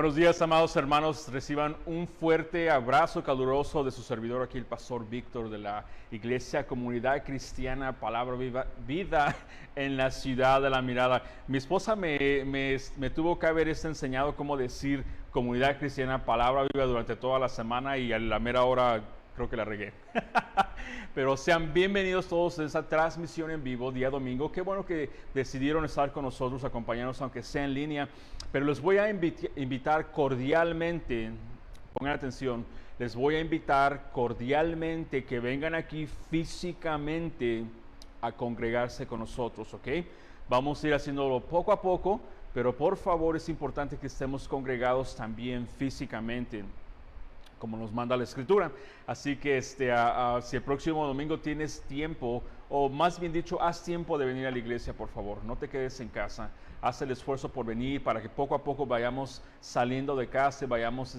Buenos días, amados hermanos. Reciban un fuerte abrazo caluroso de su servidor aquí, el pastor Víctor, de la Iglesia Comunidad Cristiana Palabra Vida en la ciudad de La Mirada. Mi esposa me tuvo que haber enseñado cómo decir Comunidad Cristiana Palabra Viva durante toda la semana y a la mera hora creo que la regué. Pero sean bienvenidos todos a esta transmisión en vivo día domingo. Qué bueno que decidieron estar con nosotros, acompañarnos aunque sea en línea. Pero les voy a invitar cordialmente, pongan atención, les voy a invitar cordialmente que vengan aquí físicamente a congregarse con nosotros, ¿ok? Vamos a ir haciéndolo poco a poco, pero por favor es importante que estemos congregados también físicamente, como nos manda la Escritura. Así que si el próximo domingo tienes tiempo, o más bien dicho, haz tiempo de venir a la iglesia, por favor. No te quedes en casa. Haz el esfuerzo por venir para que poco a poco vayamos saliendo de casa y vayamos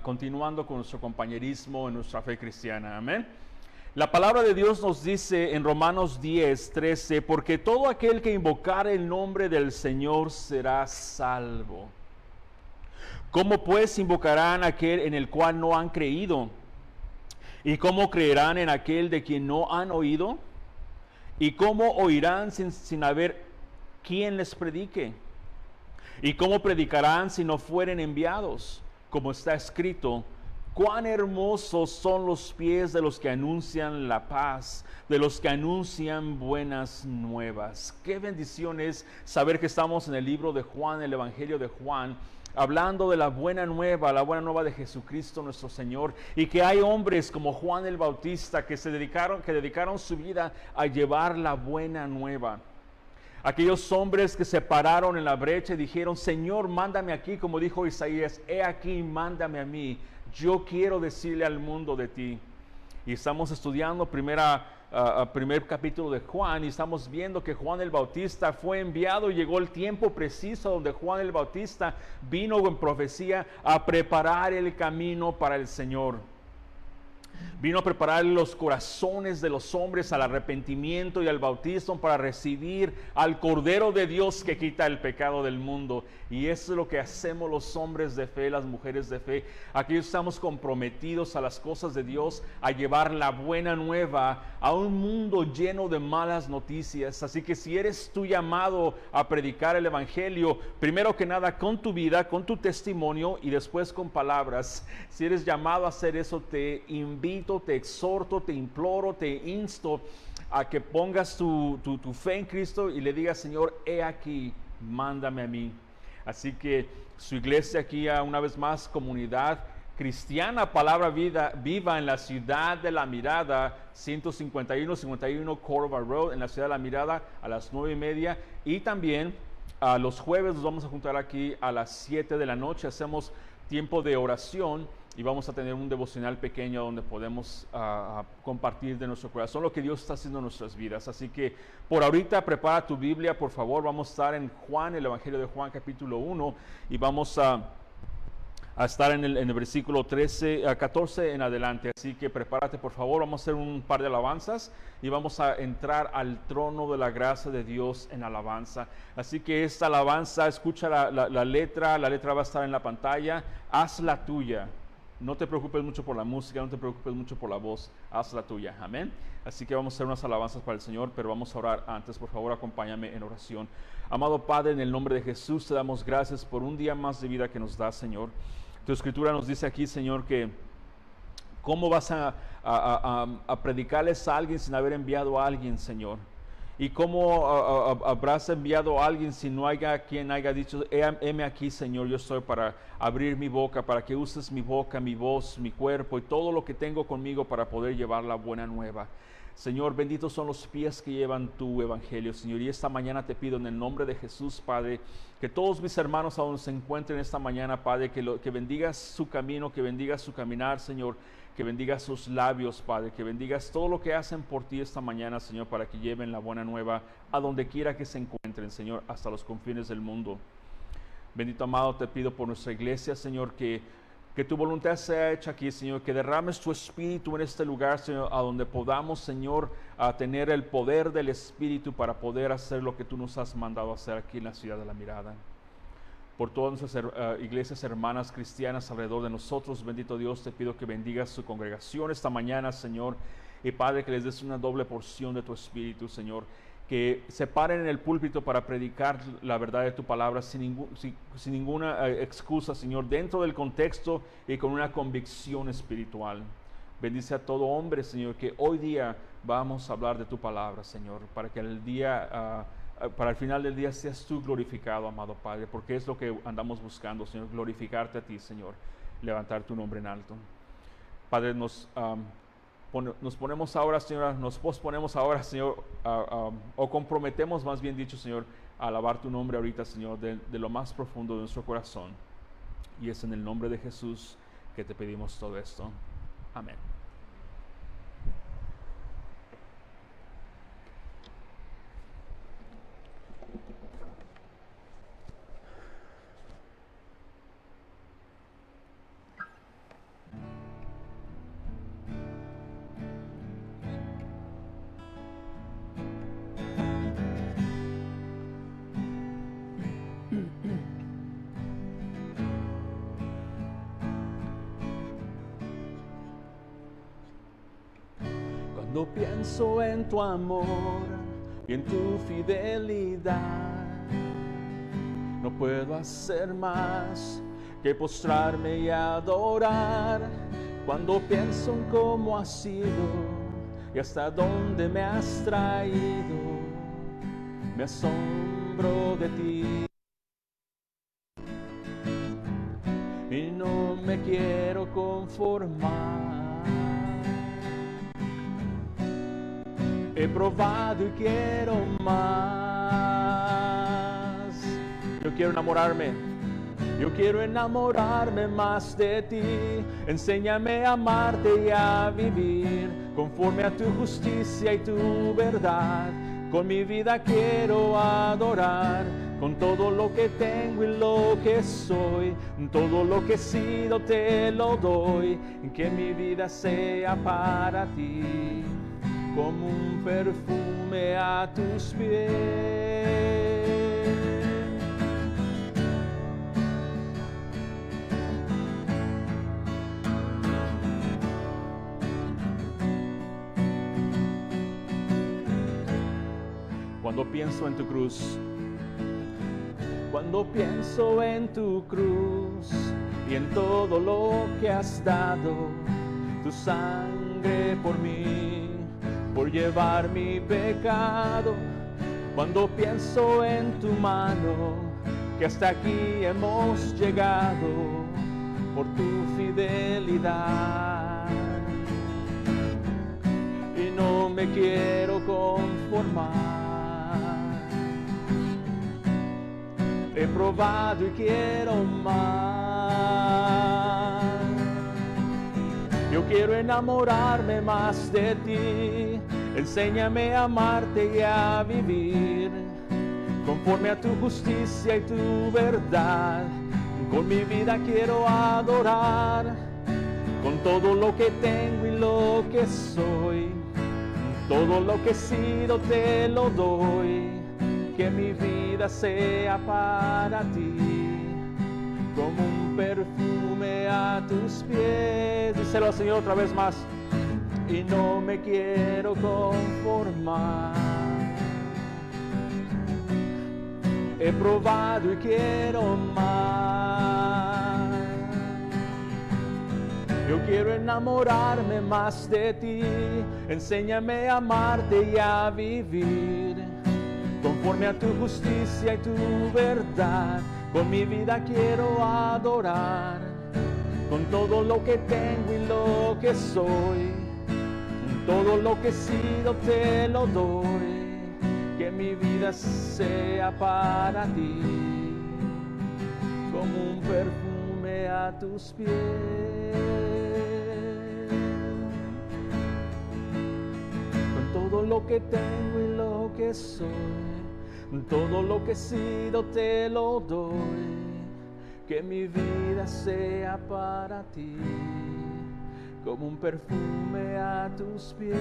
continuando con nuestro compañerismo en nuestra fe cristiana. Amén. La palabra de Dios nos dice en Romanos 10:13, porque todo aquel que invocare el nombre del Señor será salvo. ¿Cómo pues invocarán a aquel en el cual no han creído? ¿Y cómo creerán en aquel de quien no han oído? ¿Y cómo oirán sin haber quien les predique? ¿Y cómo predicarán si no fueren enviados? Como está escrito, cuán hermosos son los pies de los que anuncian la paz, de los que anuncian buenas nuevas. Qué bendición es saber que estamos en el libro de Juan, el Evangelio de Juan, hablando de la buena nueva de Jesucristo nuestro Señor, y que hay hombres como Juan el Bautista que dedicaron su vida a llevar la buena nueva. Aquellos hombres que se pararon en la brecha y dijeron, Señor, mándame aquí, como dijo Isaías, he aquí, mándame a mí, yo quiero decirle al mundo de ti. Y estamos estudiando primer capítulo de Juan y estamos viendo que Juan el Bautista fue enviado y llegó el tiempo preciso donde Juan el Bautista vino en profecía a preparar el camino para el Señor. Vino a preparar los corazones de los hombres al arrepentimiento y al bautismo para recibir al Cordero de Dios que quita el pecado del mundo. Y eso es lo que hacemos los hombres de fe, las mujeres de fe. Aquí estamos comprometidos a las cosas de Dios, a llevar la buena nueva a un mundo lleno de malas noticias. Así que si eres tú llamado a predicar el Evangelio, primero que nada con tu vida, con tu testimonio y después con palabras. Si eres llamado a hacer eso, te invito, te exhorto, te imploro, te insto a que pongas tu fe en Cristo y le digas, Señor, he aquí, mándame a mí. Así que su iglesia aquí, una vez más, Comunidad Cristiana Palabra Viva en la ciudad de La Mirada, 151 Cordova Road, en la ciudad de La Mirada, a las 9:30. Y también los jueves nos vamos a juntar aquí a las 7 de la noche. Hacemos tiempo de oración y vamos a tener un devocional pequeño donde podemos compartir de nuestro corazón lo que Dios está haciendo en nuestras vidas. Así que por ahorita prepara tu Biblia, por favor. Vamos a estar en Juan, el Evangelio de Juan capítulo 1, y vamos a estar en el versículo 14 en adelante. Así que prepárate, por favor. Vamos a hacer un par de alabanzas y vamos a entrar al trono de la gracia de Dios en alabanza. Así que esta alabanza, escucha la letra va a estar en la pantalla. Hazla tuya. No te preocupes mucho por la música, no te preocupes mucho por la voz, haz la tuya, amén. Así que vamos a hacer unas alabanzas para el Señor, pero vamos a orar antes. Por favor, acompáñame en oración. Amado Padre, en el nombre de Jesús te damos gracias por un día más de vida que nos das, Señor. Tu Escritura nos dice aquí, Señor, que cómo vas a predicarles a alguien sin haber enviado a alguien, Señor. Y cómo habrás enviado a alguien si no haya quien haya dicho, heme aquí, Señor, yo estoy para abrir mi boca, para que uses mi boca, mi voz, mi cuerpo y todo lo que tengo conmigo para poder llevar la buena nueva. Señor, benditos son los pies que llevan tu evangelio, Señor. Y esta mañana te pido en el nombre de Jesús, Padre, que todos mis hermanos a donde se encuentren esta mañana, Padre, que bendigas su camino, que bendigas su caminar, Señor, que bendigas sus labios, Padre, que bendigas todo lo que hacen por ti esta mañana, Señor, para que lleven la buena nueva a donde quiera que se encuentren, Señor, hasta los confines del mundo. Bendito amado, te pido por nuestra iglesia, Señor, que tu voluntad sea hecha aquí, Señor, que derrames tu Espíritu en este lugar, Señor, a donde podamos, Señor, a tener el poder del Espíritu para poder hacer lo que tú nos has mandado hacer aquí en la ciudad de La Mirada. por todas nuestras iglesias hermanas cristianas alrededor de nosotros. Bendito Dios, te pido que bendigas su congregación esta mañana, Señor. Y Padre, que les des una doble porción de tu Espíritu, Señor. Que se paren en el púlpito para predicar la verdad de tu palabra sin ninguna excusa, Señor, dentro del contexto y con una convicción espiritual. Bendice a todo hombre, Señor, que hoy día vamos a hablar de tu palabra, Señor, para que para el final del día seas tú glorificado, amado Padre, porque es lo que andamos buscando, Señor, glorificarte a ti, Señor, levantar tu nombre en alto. Padre, nos ponemos ahora, Señor, nos posponemos ahora, Señor, o comprometemos, más bien dicho, Señor, a alabar tu nombre ahorita, Señor, de lo más profundo de nuestro corazón. Y es en el nombre de Jesús que te pedimos todo esto. Amén. Cuando pienso en tu amor y en tu fidelidad, no puedo hacer más que postrarme y adorar. Cuando pienso en cómo has sido y hasta dónde me has traído, me asombro de ti. Y no me quiero conformar. He probado y quiero más. Yo quiero enamorarme más de ti. Enséñame a amarte y a vivir conforme a tu justicia y tu verdad. Con mi vida quiero adorar, con todo lo que tengo y lo que soy, todo lo que he sido te lo doy. Que mi vida sea para ti como un perfume a tus pies. Cuando pienso en tu cruz, cuando pienso en tu cruz y en todo lo que has dado, tu sangre por mí, por llevar mi pecado. Cuando pienso en tu mano, que hasta aquí hemos llegado por tu fidelidad. Y no me quiero conformar. He probado y quiero más. Yo quiero enamorarme más de ti. Enséñame a amarte y a vivir conforme a tu justicia y tu verdad. Con mi vida quiero adorar, con todo lo que tengo y lo que soy, todo lo que he sido te lo doy. Que mi vida sea para ti como un perfume a tus pies. Díselo al Señor otra vez más. Y no me quiero conformar. He probado y quiero más. Yo quiero enamorarme más de ti. Enséñame a amarte y a vivir conforme a tu justicia y tu verdad. Con mi vida quiero adorar, con todo lo que tengo y lo que soy, todo lo que he sido te lo doy. Que mi vida sea para ti como un perfume a tus pies. Con todo lo que tengo y lo que soy, todo lo que he sido te lo doy. Que mi vida sea para ti como un perfume a tus pies.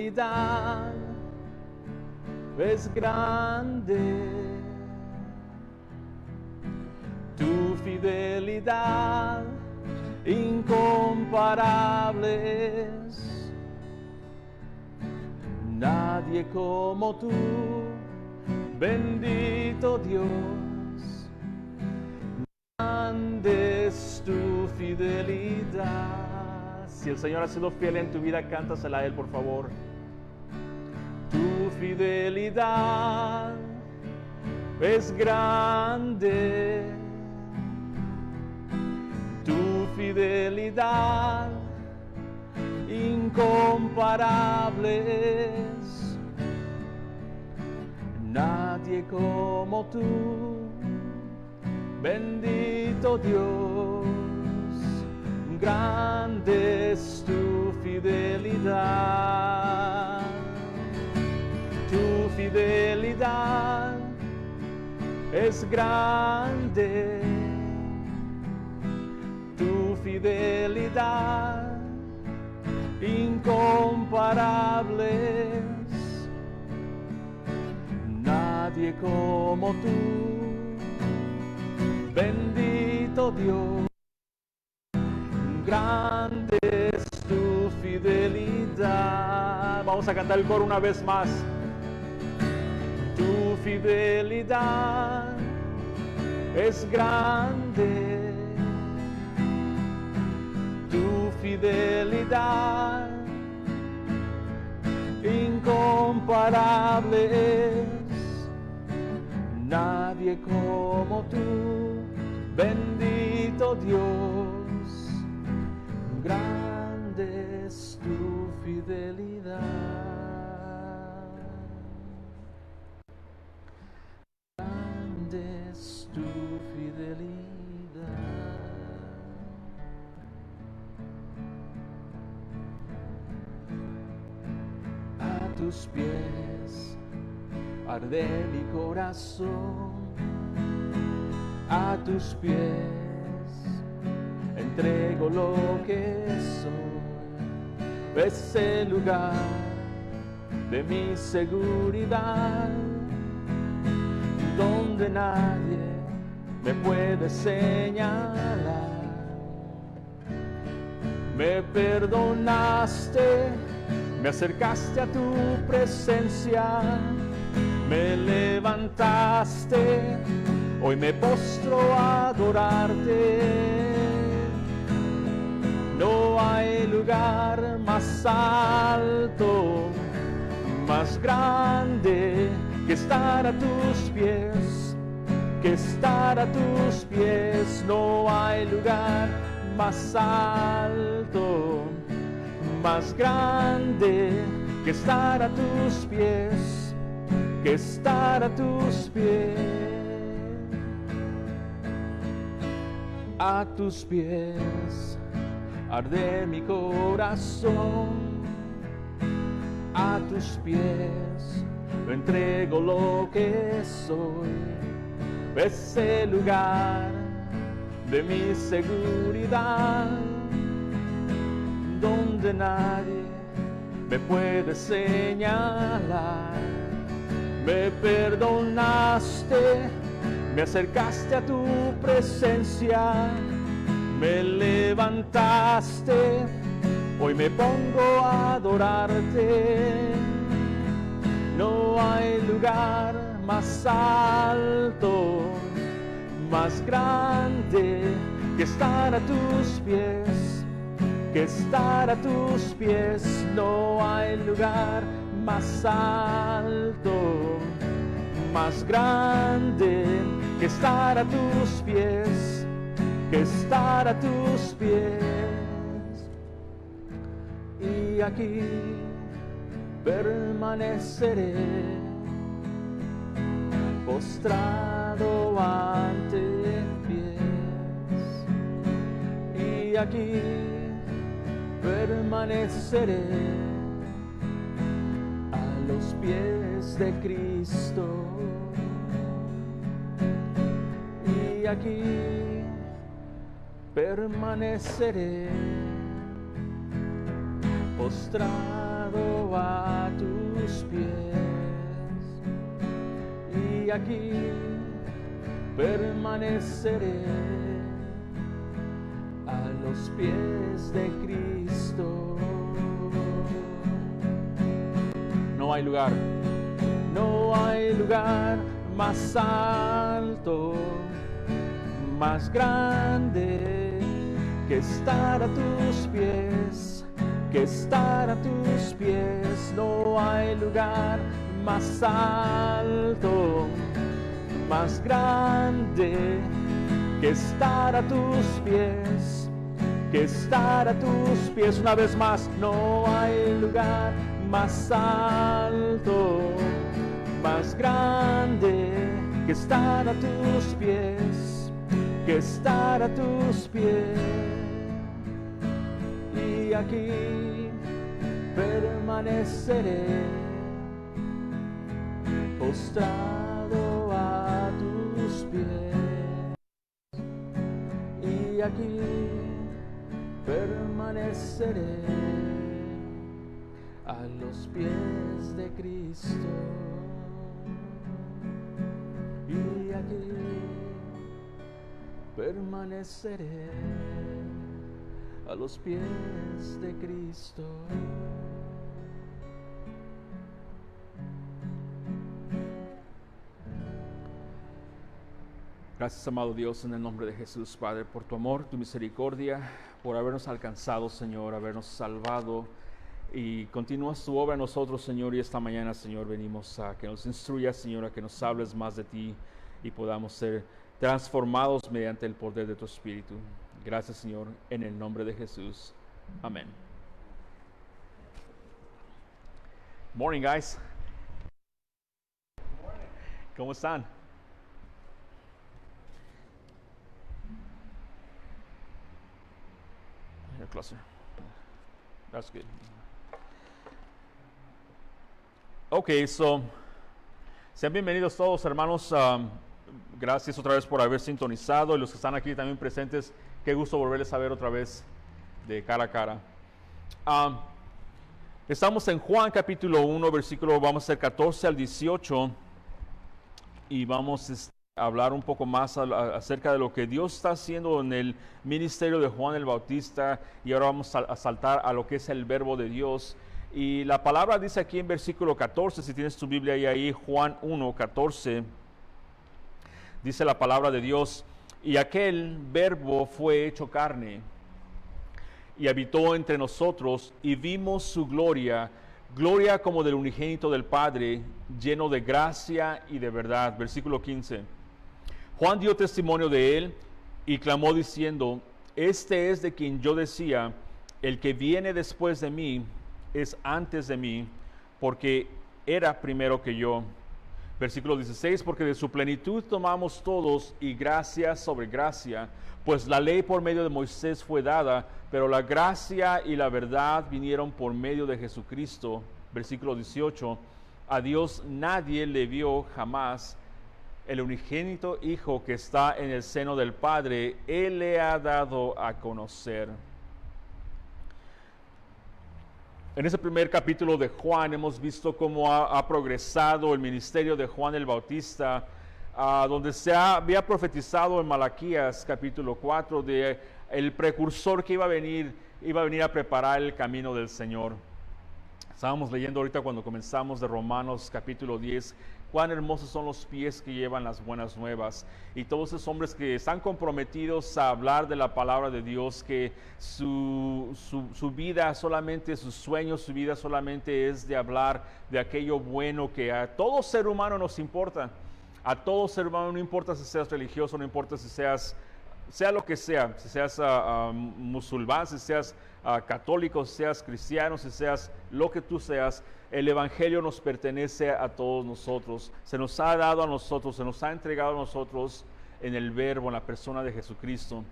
fidelidad es grande. Tu fidelidad incomparable es. Nadie como tú, bendito Dios. Grande es tu fidelidad. Si el Señor ha sido fiel en tu vida, cántasela a Él, por favor. Tu fidelidad es grande. Tu fidelidad incomparable es. Nadie como tú, bendito Dios. Grande es tu fidelidad. Tu fidelidad es grande. Tu fidelidad incomparable es. Nadie como tú, bendito Dios. Grande es tu fidelidad. Vamos a cantar el coro una vez más. Tu fidelidad es grande. Tu fidelidad incomparable es. Nadie como tú, bendito Dios. Grande es tu fidelidad. Grande es tu fidelidad. A tus pies arde mi corazón. A tus pies entrego lo que soy. Es el lugar de mi seguridad, donde nadie me puede señalar. Me perdonaste, me acercaste a tu presencia, me levantaste, hoy me postro a adorarte. No hay lugar más alto, más grande que estar a tus pies, que estar a tus pies. No hay lugar más alto, más grande que estar a tus pies, que estar a tus pies. A tus pies arde mi corazón. A tus pies entrego lo que soy. Es el lugar de mi seguridad, donde nadie me puede señalar. Me perdonaste, me acercaste a tu presencia, me levantaste, hoy me pongo a adorarte. No hay lugar más alto, más grande que estar a tus pies, que estar a tus pies. No hay lugar más alto, más grande que estar a tus pies, que estar a tus pies. Y aquí permaneceré postrado ante pies. Y aquí permaneceré a los pies de Cristo. Y aquí permaneceré postrado postrado a tus pies, y aquí permaneceré a los pies de Cristo. No hay lugar más alto, más grande que estar a tus pies, que estar a tus pies. No hay lugar más alto, más grande que estar a tus pies, que estar a tus pies. Una vez más, no hay lugar más alto, más grande que estar a tus pies, que estar a tus pies. Y aquí permaneceré postrado a tus pies, y aquí permaneceré a los pies de Cristo. Y aquí permaneceré a los pies de Cristo. Gracias, amado Dios, en el nombre de Jesús, Padre, por tu amor, tu misericordia, por habernos alcanzado, Señor, habernos salvado, y continúas tu obra en nosotros, Señor. Y esta mañana, Señor, venimos a que nos instruyas, Señor, a que nos hables más de ti y podamos ser transformados mediante el poder de tu Espíritu. Gracias, Señor, en el nombre de Jesús. Amén. Morning, guys. ¿Cómo están? Here, closer. That's good. Okay, so sean bienvenidos todos, hermanos. Gracias otra vez por haber sintonizado, y los que están aquí también presentes, qué gusto volverles a ver otra vez de cara a cara. Estamos en Juan capítulo 1, versículo, vamos a ser 14 al 18, y vamos a hablar un poco más acerca de lo que Dios está haciendo en el ministerio de Juan el Bautista, y ahora vamos a saltar a lo que es el verbo de Dios. Y la palabra dice aquí en versículo 14, si tienes tu Biblia ahí, Juan 1, 14, dice la palabra de Dios: y aquel verbo fue hecho carne, y habitó entre nosotros, y vimos su gloria, gloria como del unigénito del Padre, lleno de gracia y de verdad. Versículo 15. Juan dio testimonio de él, y clamó diciendo: este es de quien yo decía, el que viene después de mí es antes de mí, porque era primero que yo. Versículo 16, porque de su plenitud tomamos todos, y gracia sobre gracia, pues la ley por medio de Moisés fue dada, pero la gracia y la verdad vinieron por medio de Jesucristo. Versículo 18, a Dios nadie le vio jamás, el unigénito Hijo que está en el seno del Padre, Él le ha dado a conocer. En ese primer capítulo de Juan hemos visto cómo ha progresado el ministerio de Juan el Bautista, donde se había profetizado en Malaquías capítulo 4 de el precursor que iba a venir a preparar el camino del Señor. Estábamos leyendo ahorita cuando comenzamos de Romanos capítulo 10, cuán hermosos son los pies que llevan las buenas nuevas. Y todos esos hombres que están comprometidos a hablar de la palabra de Dios, que su vida solamente, sus sueños, su vida solamente es de hablar de aquello bueno que a todo ser humano nos importa. A todo ser humano, no importa si seas religioso, no importa si sea lo que sea, si seas musulmán, si seas católico, si seas cristiano, si seas lo que tú seas, el Evangelio nos pertenece a todos nosotros. Se nos ha dado a nosotros, se nos ha entregado a nosotros en el Verbo, en la persona de Jesucristo.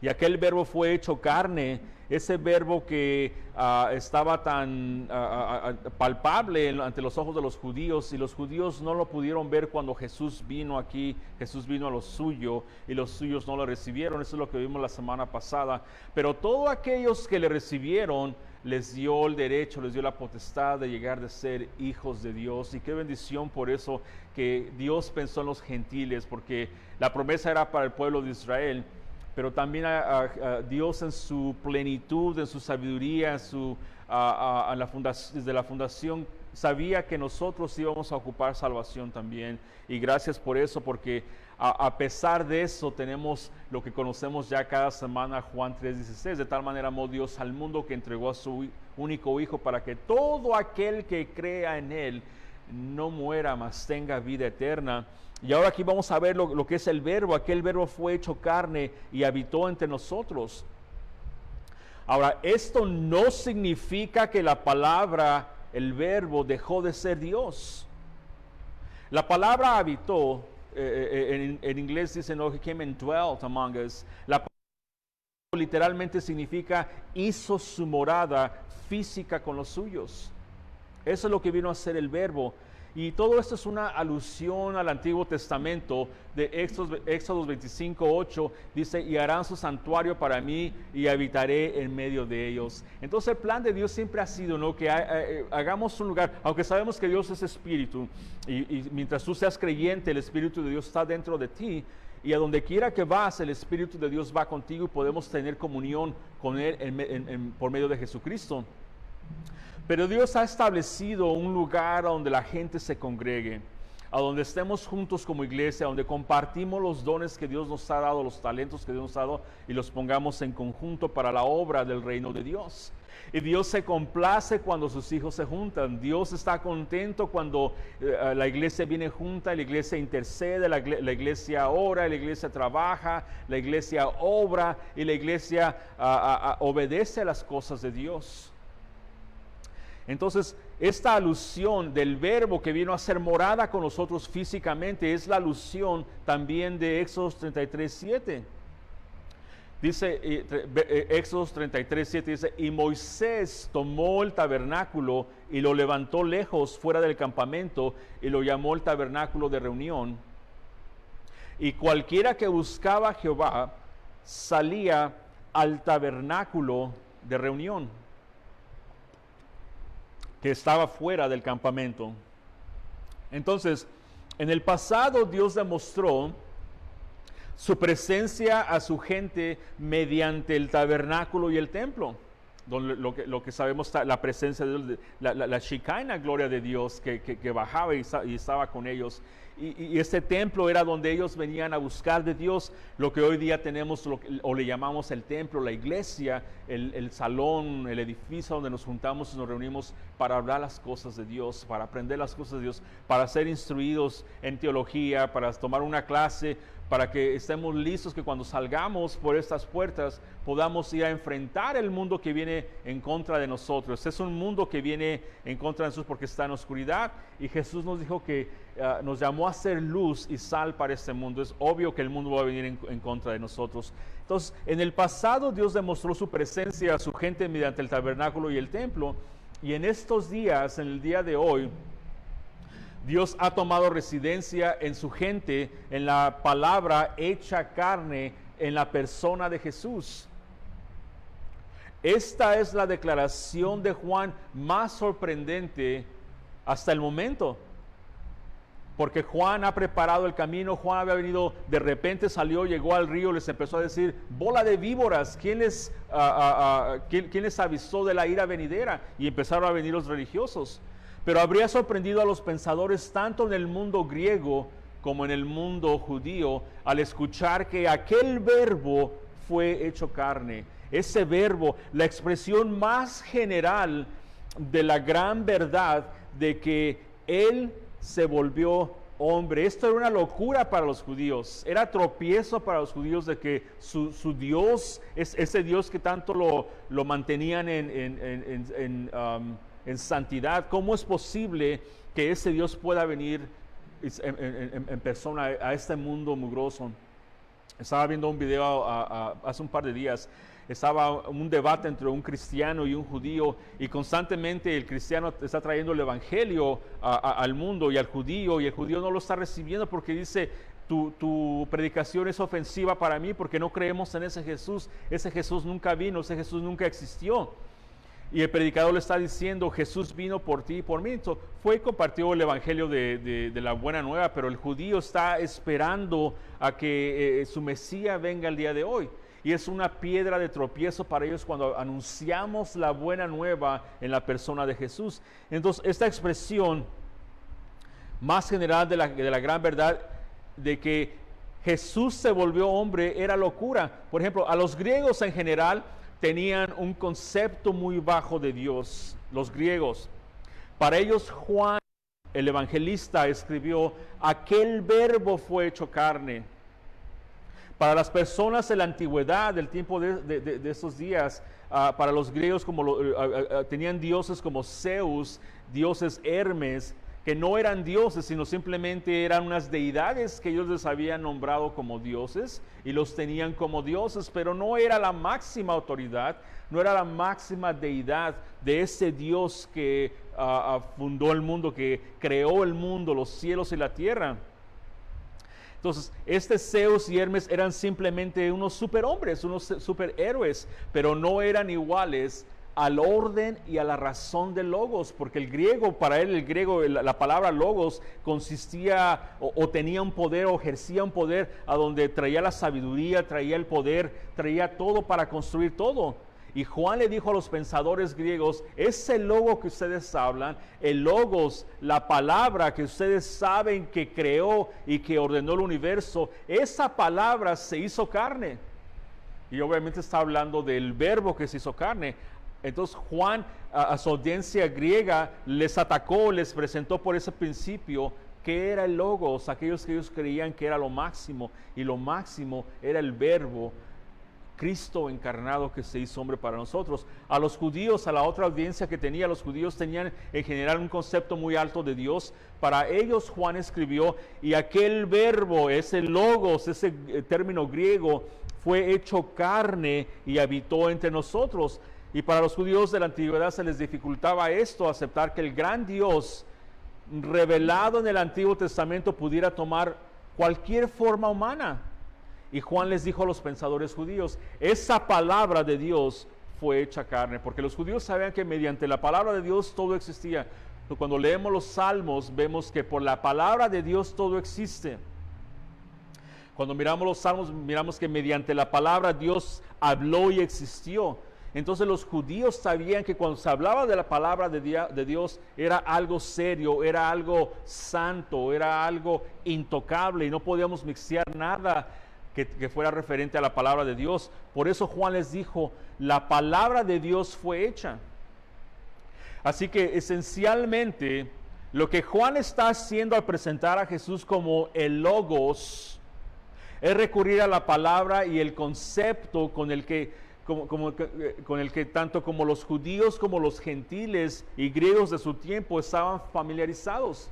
Y aquel verbo fue hecho carne, ese verbo que estaba tan palpable ante los ojos de los judíos, y los judíos no lo pudieron ver cuando Jesús vino aquí. Jesús vino a lo suyo y los suyos no lo recibieron. Eso es lo que vimos la semana pasada. Pero todos aquellos que le recibieron, les dio el derecho, les dio la potestad de llegar a ser hijos de Dios. Y qué bendición por eso que Dios pensó en los gentiles, porque la promesa era para el pueblo de Israel, pero también a Dios en su plenitud, en su sabiduría, desde la fundación, sabía que nosotros íbamos a ocupar salvación también. Y gracias por eso, porque a pesar de eso tenemos lo que conocemos ya cada semana, Juan 3:16. De tal manera amó Dios al mundo que entregó a su único Hijo, para que todo aquel que crea en Él no muera, mas tenga vida eterna. Y ahora aquí vamos a ver lo que es el verbo. Aquel verbo fue hecho carne y habitó entre nosotros. Ahora, esto no significa que la palabra, el verbo, dejó de ser Dios. La palabra habitó, en inglés dice, no, he came and dwelt among us. La palabra literalmente significa hizo su morada física con los suyos. Eso es lo que vino a ser el verbo. Y todo esto es una alusión al Antiguo Testamento. De Éxodo 25:8 dice, y harán su santuario para mí y habitaré en medio de ellos. Entonces el plan de Dios siempre ha sido, ¿no?, que hagamos un lugar, aunque sabemos que Dios es espíritu, y mientras tú seas creyente, el Espíritu de Dios está dentro de ti, y a donde quiera que vas, el Espíritu de Dios va contigo y podemos tener comunión con Él por medio de Jesucristo. Pero Dios ha establecido un lugar a donde la gente se congregue, a donde estemos juntos como iglesia, donde compartimos los dones que Dios nos ha dado, los talentos que Dios nos ha dado, y los pongamos en conjunto para la obra del reino de Dios. Y Dios se complace cuando sus hijos se juntan. Dios está contento cuando la iglesia viene junta, la iglesia intercede, la iglesia ora, la iglesia trabaja, la iglesia obra y la iglesia obedece a las cosas de Dios. Entonces, esta alusión del verbo que vino a ser morada con nosotros físicamente es la alusión también de Éxodo 33:7. Dice, Éxodo 33:7 dice, y Moisés tomó el tabernáculo y lo levantó lejos fuera del campamento y lo llamó el tabernáculo de reunión. Y cualquiera que buscaba a Jehová salía al tabernáculo de reunión, que estaba fuera del campamento. Entonces, en el pasado Dios demostró su presencia a su gente mediante el tabernáculo y el templo, donde lo que sabemos, la presencia de Dios, la Shekinah, gloria de Dios, que bajaba y estaba con ellos. Y este templo era donde ellos venían a buscar de Dios, lo que hoy día tenemos, o le llamamos el templo, la iglesia, el salón, el edificio donde nos juntamos y nos reunimos para hablar las cosas de Dios, para aprender las cosas de Dios, para ser instruidos en teología, para tomar una clase, para que estemos listos, que cuando salgamos por estas puertas podamos ir a enfrentar el mundo que viene en contra de nosotros. Es un mundo que viene en contra de nosotros porque está en oscuridad, y Jesús nos dijo que nos llamó a ser luz y sal para este mundo. Es obvio que el mundo va a venir en contra de nosotros. Entonces, en el pasado Dios demostró su presencia a su gente mediante el tabernáculo y el templo, y en estos días, en el día de hoy, Dios ha tomado residencia en su gente, en la palabra hecha carne, en la persona de Jesús. Esta es la declaración de Juan más sorprendente hasta el momento, porque Juan ha preparado el camino. Juan había venido, de repente salió, llegó al río, les empezó a decir, bola de víboras, ¿quién les avisó de la ira venidera? Y empezaron a venir los religiosos. Pero habría sorprendido a los pensadores tanto en el mundo griego como en el mundo judío al escuchar que aquel verbo fue hecho carne. Ese verbo, la expresión más general de la gran verdad de que Él se volvió hombre. Esto era una locura para los judíos, era tropiezo para los judíos de que su Dios, ese Dios que tanto lo mantenían en santidad, ¿cómo es posible que ese Dios pueda venir en persona a este mundo mugroso? Estaba viendo un video hace un par de días. Estaba un debate entre un cristiano y un judío, y constantemente el cristiano está trayendo el evangelio al mundo y al judío, y el judío no lo está recibiendo porque dice, tu predicación es ofensiva para mí porque no creemos en ese Jesús nunca vino, ese Jesús nunca existió. Y el predicador le está diciendo, Jesús vino por ti y por mí. Entonces, fue y compartió el evangelio de la buena nueva, pero el judío está esperando a que su Mesías venga el día de hoy. Y es una piedra de tropiezo para ellos cuando anunciamos la buena nueva en la persona de Jesús. Entonces, esta expresión más general de la gran verdad de que Jesús se volvió hombre era locura. Por ejemplo, a los griegos en general tenían un concepto muy bajo de Dios, los griegos. Para ellos Juan, el evangelista, escribió, aquel verbo fue hecho carne. Para las personas de la antigüedad, del tiempo de estos días, para los griegos tenían dioses como Zeus, dioses Hermes, que no eran dioses, sino simplemente eran unas deidades que ellos les habían nombrado como dioses y los tenían como dioses, pero no era la máxima autoridad, no era la máxima deidad de ese Dios que fundó el mundo, que creó el mundo, los cielos y la tierra. Entonces, Zeus y Hermes eran simplemente unos superhombres, unos superhéroes, pero no eran iguales al orden y a la razón del logos, porque el griego, para él la palabra logos consistía o tenía un poder o ejercía un poder a donde traía la sabiduría, traía el poder, traía todo para construir todo. Y Juan le dijo a los pensadores griegos, ese logo que ustedes hablan, el logos, la palabra que ustedes saben que creó y que ordenó el universo, esa palabra se hizo carne. Y obviamente está hablando del verbo que se hizo carne. Entonces Juan a su audiencia griega les atacó, les presentó por ese principio que era el logos, aquellos que ellos creían que era lo máximo, y lo máximo era el verbo, Cristo encarnado que se hizo hombre para nosotros. A los judíos, a la otra audiencia que tenía, los judíos tenían en general un concepto muy alto de Dios. Para ellos Juan escribió, y aquel verbo, ese logos, ese término griego, fue hecho carne y habitó entre nosotros. Y para los judíos de la antigüedad se les dificultaba esto, aceptar que el gran Dios revelado en el Antiguo Testamento pudiera tomar cualquier forma humana. Y Juan les dijo a los pensadores judíos, esa palabra de Dios fue hecha carne, porque los judíos sabían que mediante la palabra de Dios todo existía. Pero cuando leemos los salmos vemos que por la palabra de Dios todo existe. Cuando miramos los salmos miramos que mediante la palabra Dios habló y existió. Entonces los judíos sabían que cuando se hablaba de la palabra de Dios era algo serio, era algo santo, era algo intocable y no podíamos mixear nada que fuera referente a la palabra de Dios. Por eso Juan les dijo, la palabra de Dios fue hecha. Así que esencialmente lo que Juan está haciendo al presentar a Jesús como el Logos es recurrir a la palabra y el concepto con el que tanto como los judíos como los gentiles y griegos de su tiempo estaban familiarizados,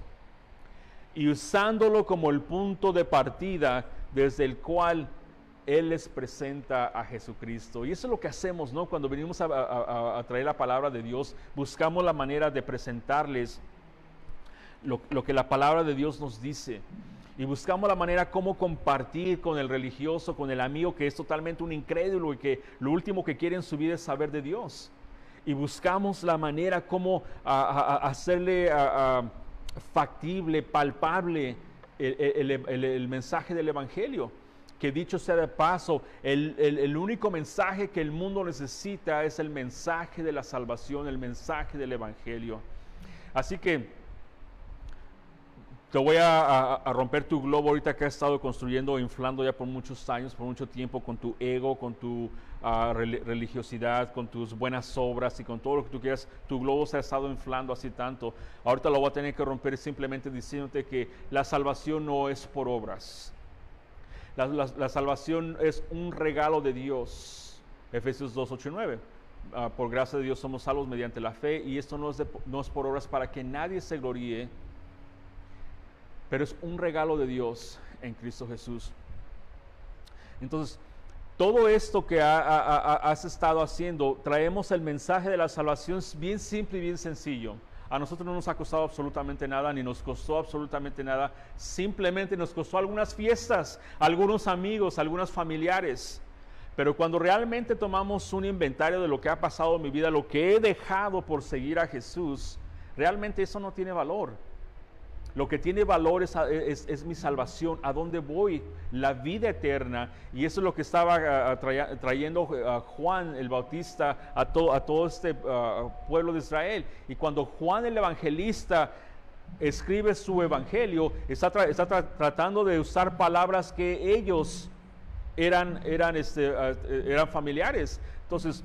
y usándolo como el punto de partida desde el cual Él les presenta a Jesucristo. Y eso es lo que hacemos, ¿no? Cuando venimos a traer la palabra de Dios, buscamos la manera de presentarles lo que la palabra de Dios nos dice. Y buscamos la manera cómo compartir con el religioso, con el amigo que es totalmente un incrédulo y que lo último que quiere en su vida es saber de Dios. Y buscamos la manera cómo hacerle factible, palpable el mensaje del Evangelio. Que dicho sea de paso, el único mensaje que el mundo necesita es el mensaje de la salvación, el mensaje del Evangelio. Así que te voy a romper tu globo ahorita que has estado construyendo o inflando ya por muchos años, por mucho tiempo, con tu ego, con tu religiosidad, con tus buenas obras y con todo lo que tú quieras. Tu globo se ha estado inflando así tanto. Ahorita lo voy a tener que romper simplemente diciéndote que la salvación no es por obras. La salvación es un regalo de Dios. Efesios 2, 8 y 9. Por gracia de Dios somos salvos mediante la fe, y esto no es por obras para que nadie se gloríe, pero es un regalo de Dios en Cristo Jesús. Entonces, todo esto que has estado haciendo, traemos el mensaje de la salvación bien simple y bien sencillo. A nosotros no nos ha costado absolutamente nada, ni nos costó absolutamente nada. Simplemente nos costó algunas fiestas, algunos amigos, algunos familiares. Pero cuando realmente tomamos un inventario de lo que ha pasado en mi vida, lo que he dejado por seguir a Jesús, realmente eso no tiene valor. Lo que tiene valor es mi salvación, a dónde voy, la vida eterna. Y eso es lo que estaba trayendo Juan el Bautista a todo este pueblo de Israel. Y cuando Juan el Evangelista escribe su evangelio, está tratando de usar palabras que ellos eran familiares. Entonces,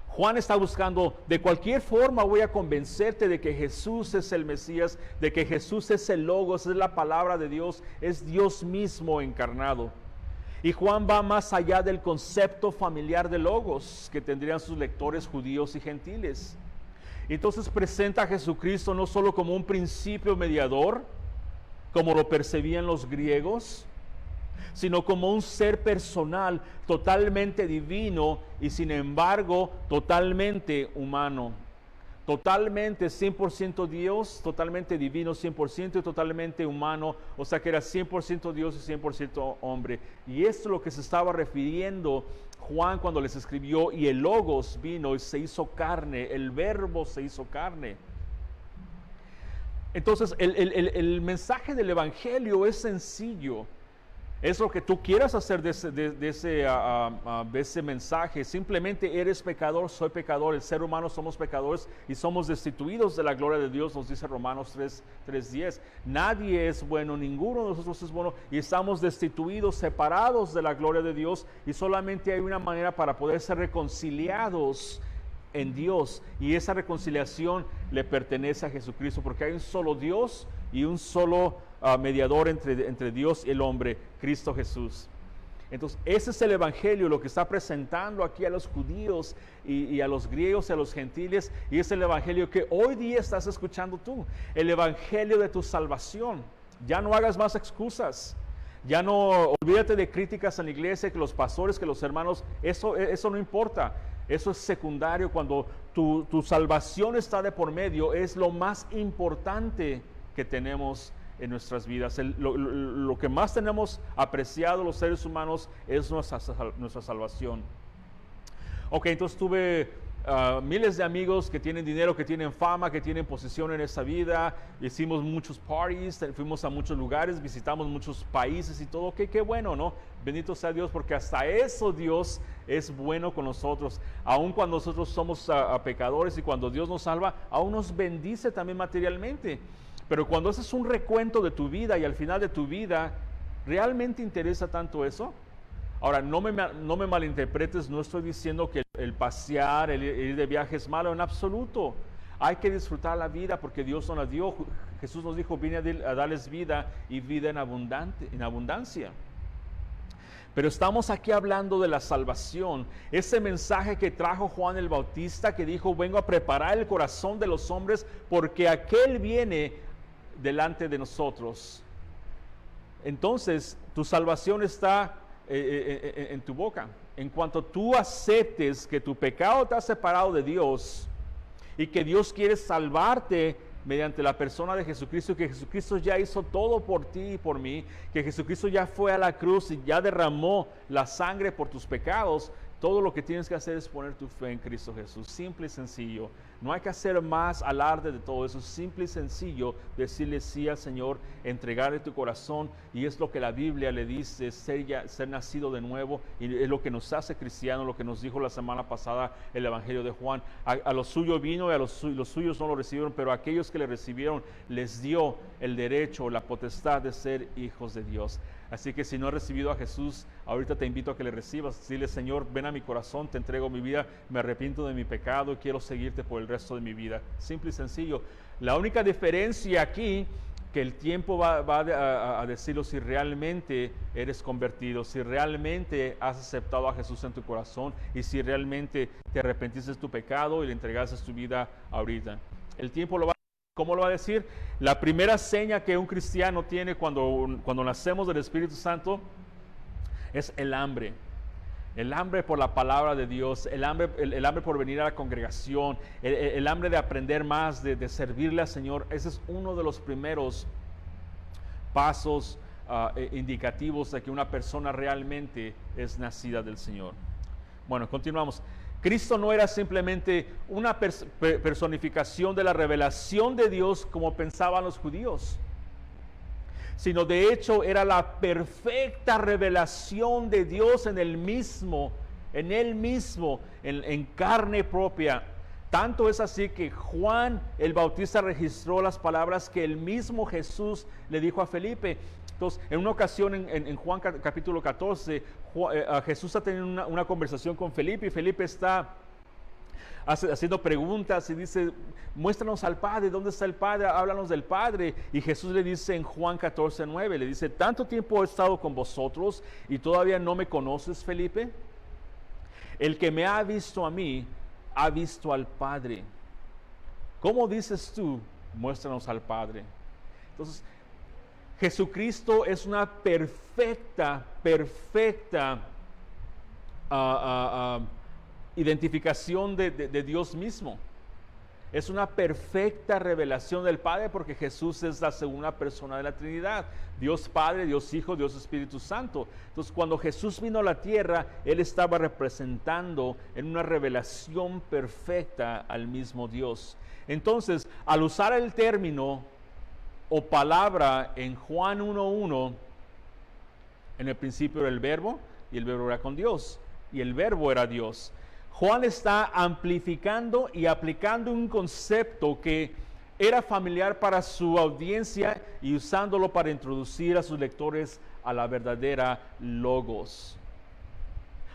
Juan está buscando, de cualquier forma voy a convencerte de que Jesús es el Mesías, de que Jesús es el Logos, es la palabra de Dios, es Dios mismo encarnado. Y Juan va más allá del concepto familiar de Logos que tendrían sus lectores judíos y gentiles. Entonces presenta a Jesucristo no solo como un principio mediador, como lo percibían los griegos, sino como un ser personal, totalmente divino y sin embargo totalmente humano. Totalmente 100% Dios, totalmente divino 100% y totalmente humano, o sea que era 100% Dios y 100% hombre. Y esto es lo que se estaba refiriendo Juan cuando les escribió, y el Logos vino y se hizo carne, el Verbo se hizo carne. Entonces el mensaje del Evangelio es sencillo. Es lo que tú quieras hacer de ese mensaje. Simplemente eres pecador, soy pecador. El ser humano somos pecadores y somos destituidos de la gloria de Dios, nos dice Romanos 3:10. Nadie es bueno, ninguno de nosotros es bueno y estamos destituidos, separados de la gloria de Dios, y solamente hay una manera para poder ser reconciliados en Dios, y esa reconciliación le pertenece a Jesucristo, porque hay un solo Dios y un solo mediador entre Dios y el hombre, Cristo Jesús. Entonces ese es el Evangelio, lo que está presentando aquí a los judíos y a los griegos y a los gentiles, y es el Evangelio que hoy día estás escuchando tú, el Evangelio de tu salvación. Ya no hagas más excusas, ya no olvídate de críticas en la iglesia, que los pastores, que los hermanos, eso no importa. Eso es secundario. Cuando tu salvación está de por medio, es lo más importante que tenemos en nuestras vidas. Lo que más tenemos apreciado los seres humanos es nuestra salvación. Ok, entonces tuve miles de amigos que tienen dinero, que tienen fama, que tienen posición en esta vida. Hicimos muchos parties, fuimos a muchos lugares, visitamos muchos países y todo. Qué bueno, ¿no? Bendito sea Dios, porque hasta eso Dios es bueno con nosotros. Aun cuando nosotros somos pecadores, y cuando Dios nos salva, aún nos bendice también materialmente. Pero cuando haces un recuento de tu vida y al final de tu vida, ¿realmente interesa tanto eso? Ahora, no me malinterpretes, no estoy diciendo que el pasear, el ir de viaje es malo, en absoluto. Hay que disfrutar la vida porque Dios nos la dio. Jesús nos dijo, vine a darles vida y vida en abundancia. Pero estamos aquí hablando de la salvación, ese mensaje que trajo Juan el Bautista, que dijo, vengo a preparar el corazón de los hombres porque aquel viene delante de nosotros. Entonces, tu salvación está en tu boca. En cuanto tú aceptes que tu pecado te ha separado de Dios y que Dios quiere salvarte mediante la persona de Jesucristo, que Jesucristo ya hizo todo por ti y por mí, que Jesucristo ya fue a la cruz y ya derramó la sangre por tus pecados, todo lo que tienes que hacer es poner tu fe en Cristo Jesús, simple y sencillo. No hay que hacer más alarde de todo eso, simple y sencillo, decirle sí al Señor, entregarle tu corazón, y es lo que la Biblia le dice, ser nacido de nuevo, y es lo que nos hace cristianos, lo que nos dijo la semana pasada el Evangelio de Juan. A los suyos vino y los suyos no lo recibieron, pero a aquellos que le recibieron les dio el derecho, la potestad de ser hijos de Dios. Así que si no has recibido a Jesús, ahorita te invito a que le recibas. Dile, Señor, ven a mi corazón, te entrego mi vida, me arrepiento de mi pecado, quiero seguirte por el resto de mi vida. Simple y sencillo. La única diferencia aquí, que el tiempo va a decirlo, si realmente eres convertido, si realmente has aceptado a Jesús en tu corazón y si realmente te arrepentiste de tu pecado y le entregaste tu vida ahorita. El tiempo lo va a... ¿Cómo lo va a decir? La primera seña que un cristiano tiene cuando nacemos del Espíritu Santo es el hambre. El hambre por la palabra de Dios, el hambre por venir a la congregación, el hambre de aprender más, de servirle al Señor. Ese es uno de los primeros pasos indicativos de que una persona realmente es nacida del Señor. Bueno, continuamos. Cristo no era simplemente una personificación de la revelación de Dios como pensaban los judíos, sino de hecho era la perfecta revelación de Dios en Él mismo, en carne propia. Tanto es así que Juan el Bautista registró las palabras que el mismo Jesús le dijo a Felipe. Entonces, en una ocasión en Juan capítulo 14, Jesús está teniendo una conversación con Felipe y Felipe está haciendo preguntas y dice, muéstranos al Padre, ¿dónde está el Padre? Háblanos del Padre. Y Jesús le dice en Juan 14:9, le dice, ¿tanto tiempo he estado con vosotros y todavía no me conoces, Felipe? El que me ha visto a mí, ha visto al Padre. ¿Cómo dices tú, muéstranos al Padre? Entonces, Jesucristo es una perfecta identificación de Dios mismo. Es una perfecta revelación del Padre porque Jesús es la segunda persona de la Trinidad. Dios Padre, Dios Hijo, Dios Espíritu Santo. Entonces, cuando Jesús vino a la tierra, Él estaba representando en una revelación perfecta al mismo Dios. Entonces, al usar el término o palabra en Juan 1:1, en el principio era el verbo y el verbo era con Dios y el verbo era Dios. Juan está amplificando y aplicando un concepto que era familiar para su audiencia y usándolo para introducir a sus lectores a la verdadera logos.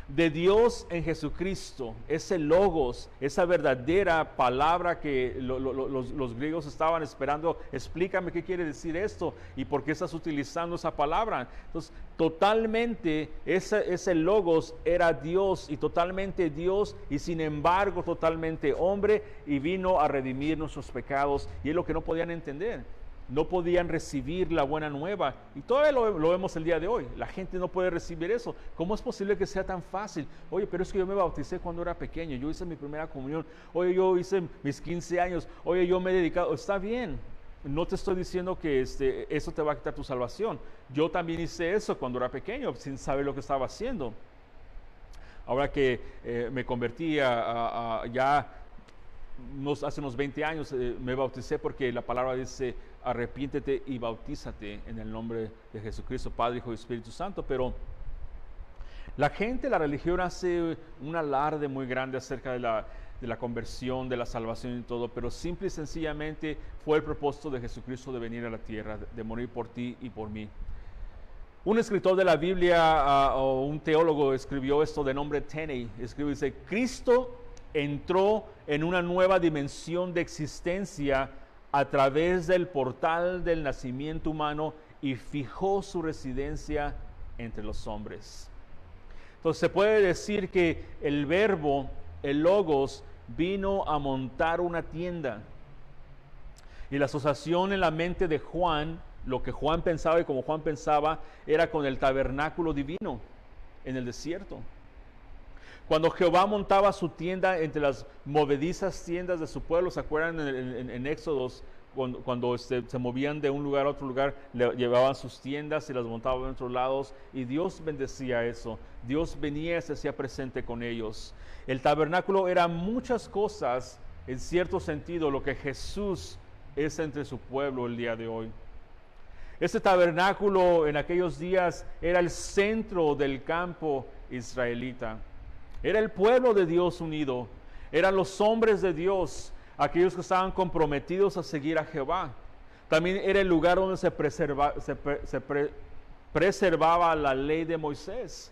De Dios en Jesucristo, ese logos, esa verdadera palabra que los griegos estaban esperando. Explícame qué quiere decir esto y por qué estás utilizando esa palabra. Entonces, totalmente ese logos era Dios y totalmente Dios y sin embargo totalmente hombre y vino a redimir nuestros pecados y es lo que no podían entender. No podían recibir la buena nueva y todavía lo vemos el día de hoy. La gente no puede recibir eso. ¿Cómo es posible que sea tan fácil? Oye, pero es que yo me bauticé cuando era pequeño, yo hice mi primera comunión, oye, yo hice mis 15 años, oye, yo me he dedicado. Está bien, no te estoy diciendo que eso te va a quitar tu salvación. Yo también hice eso cuando era pequeño sin saber lo que estaba haciendo. Ahora que me convertí ya hace unos 20 años, me bauticé porque la palabra dice arrepiéntete y bautízate en el nombre de Jesucristo, Padre, Hijo y Espíritu Santo. Pero la religión hace un alarde muy grande acerca de la conversión, de la salvación y todo, pero simple y sencillamente fue el propósito de Jesucristo de venir a la tierra, de morir por ti y por mí. Un escritor de la Biblia o un teólogo escribió esto de nombre Tenney, dice, Cristo entró en una nueva dimensión de existencia a través del portal del nacimiento humano y fijó su residencia entre los hombres. Entonces se puede decir que el verbo, el logos, vino a montar una tienda. Y la asociación en la mente de Juan, lo que Juan pensaba y como Juan pensaba, era con el tabernáculo divino en el desierto. Cuando Jehová montaba su tienda entre las movedizas tiendas de su pueblo, ¿se acuerdan en Éxodos? Cuando se movían de un lugar a otro lugar, llevaban sus tiendas y las montaban en otros lados y Dios bendecía eso. Dios venía y se hacía presente con ellos. El tabernáculo era muchas cosas, en cierto sentido, lo que Jesús es entre su pueblo el día de hoy. Este tabernáculo en aquellos días era el centro del campo israelita. Era el pueblo de Dios unido, eran los hombres de Dios, aquellos que estaban comprometidos a seguir a Jehová. También era el lugar donde se preservaba la ley de Moisés.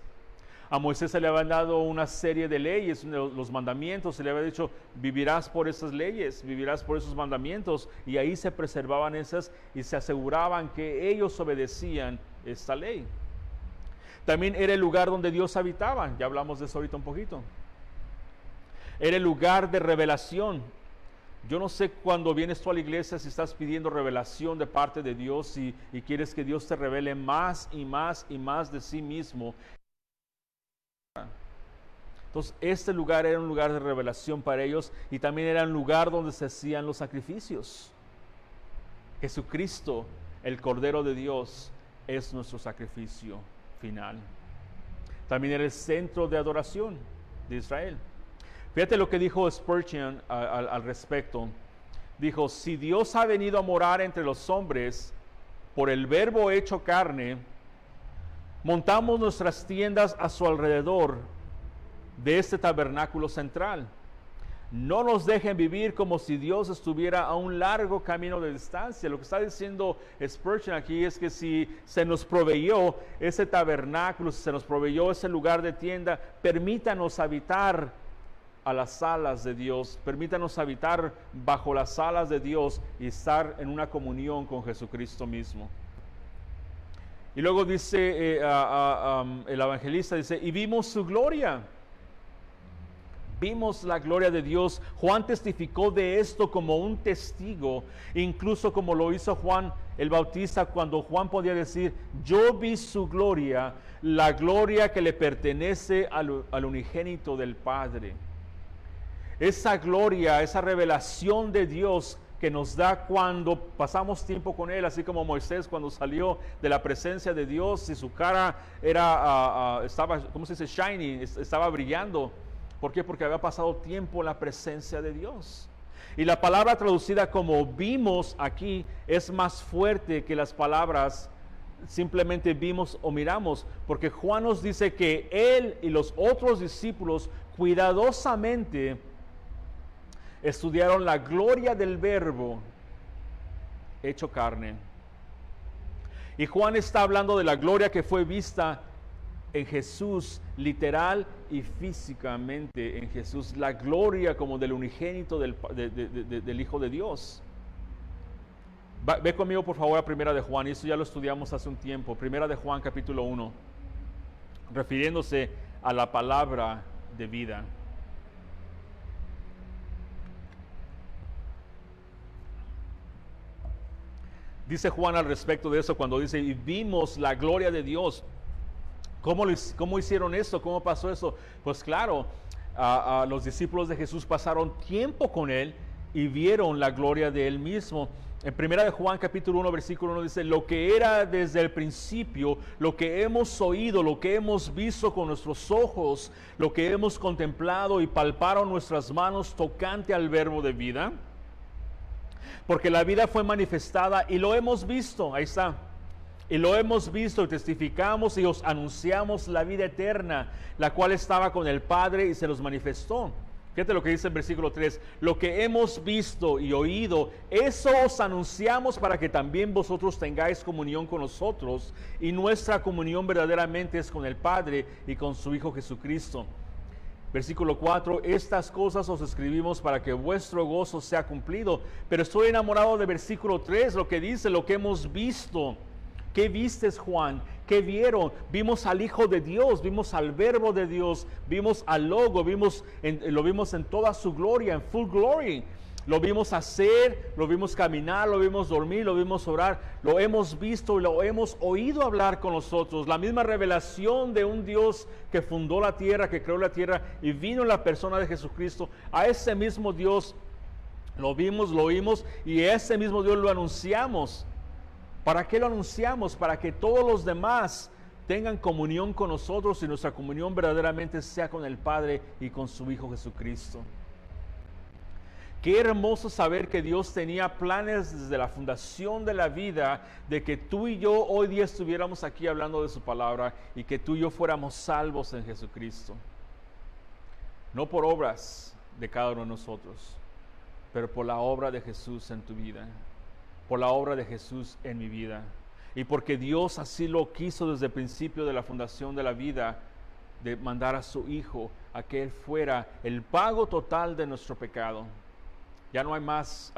A Moisés se le habían dado una serie de leyes, los mandamientos, se le había dicho, vivirás por esas leyes, vivirás por esos mandamientos, y ahí se preservaban esas y se aseguraban que ellos obedecían esta ley. También era el lugar donde Dios habitaba, ya hablamos de eso ahorita un poquito. Era el lugar de revelación. Yo no sé cuando vienes tú a la iglesia si estás pidiendo revelación de parte de Dios y quieres que Dios te revele más y más y más de sí mismo. Entonces este lugar era un lugar de revelación para ellos y también era un lugar donde se hacían los sacrificios. Jesucristo, el Cordero de Dios, es nuestro sacrificio final. También era el centro de adoración de Israel. Fíjate lo que dijo Spurgeon al respecto. Dijo, si Dios ha venido a morar entre los hombres por el Verbo hecho carne, montamos nuestras tiendas a su alrededor de este tabernáculo central. No nos dejen vivir como si Dios estuviera a un largo camino de distancia. Lo que está diciendo Spurgeon aquí es que si se nos proveyó ese tabernáculo, si se nos proveyó ese lugar de tienda, permítanos habitar a las alas de Dios, permítanos habitar bajo las alas de Dios y estar en una comunión con Jesucristo mismo. Y luego dice el evangelista, dice, y vimos su gloria. Vimos la gloria de Dios. Juan testificó de esto como un testigo, incluso como lo hizo Juan el Bautista, cuando Juan podía decir, yo vi su gloria, la gloria que le pertenece al unigénito del Padre. Esa gloria, esa revelación de Dios que nos da cuando pasamos tiempo con Él, así como Moisés cuando salió de la presencia de Dios y su cara estaba, ¿cómo se dice? Shiny, estaba brillando. ¿Por qué? Porque había pasado tiempo en la presencia de Dios. Y la palabra traducida como vimos aquí es más fuerte que las palabras simplemente vimos o miramos, porque Juan nos dice que él y los otros discípulos cuidadosamente estudiaron la gloria del Verbo hecho carne. Y Juan está hablando de la gloria que fue vista en Jesús, literal y físicamente en Jesús, la gloria como del unigénito del Hijo de Dios. Ve conmigo por favor a Primera de Juan, y eso ya lo estudiamos hace un tiempo. Primera de Juan capítulo 1, refiriéndose a la palabra de vida. Dice Juan al respecto de eso cuando dice, y vimos la gloria de Dios. ¿Cómo hicieron esto? ¿Cómo pasó eso? Pues claro, los discípulos de Jesús pasaron tiempo con Él y vieron la gloria de Él mismo. En Primera de Juan capítulo 1 versículo 1 dice, lo que era desde el principio, lo que hemos oído, lo que hemos visto con nuestros ojos, lo que hemos contemplado y palparon nuestras manos tocante al Verbo de vida. Porque la vida fue manifestada y lo hemos visto, ahí está. Y lo hemos visto y testificamos y os anunciamos la vida eterna, la cual estaba con el Padre y se nos manifestó. Fíjate lo que dice en versículo 3. Lo que hemos visto y oído, eso os anunciamos para que también vosotros tengáis comunión con nosotros. Y nuestra comunión verdaderamente es con el Padre y con su Hijo Jesucristo. Versículo 4, estas cosas os escribimos para que vuestro gozo sea cumplido. Pero estoy enamorado de versículo 3, lo que dice, lo que hemos visto. ¿Qué vistes, Juan? ¿Qué vieron? Vimos al Hijo de Dios, vimos al Verbo de Dios, vimos al Logo, lo vimos en toda su gloria, en full glory. Lo vimos hacer, lo vimos caminar, lo vimos dormir, lo vimos orar, lo hemos visto y lo hemos oído hablar con nosotros. La misma revelación de un Dios que fundó la tierra, que creó la tierra y vino en la persona de Jesucristo. A ese mismo Dios lo vimos, lo oímos y a ese mismo Dios lo anunciamos. ¿Para qué lo anunciamos? Para que todos los demás tengan comunión con nosotros y nuestra comunión verdaderamente sea con el Padre y con su Hijo Jesucristo. Qué hermoso saber que Dios tenía planes desde la fundación de la vida, de que tú y yo hoy día estuviéramos aquí hablando de su palabra y que tú y yo fuéramos salvos en Jesucristo. No por obras de cada uno de nosotros, pero por la obra de Jesús en tu vida, por la obra de Jesús en mi vida. Y porque Dios así lo quiso desde el principio de la fundación de la vida, de mandar a su Hijo a que Él fuera el pago total de nuestro pecado. Ya no hay más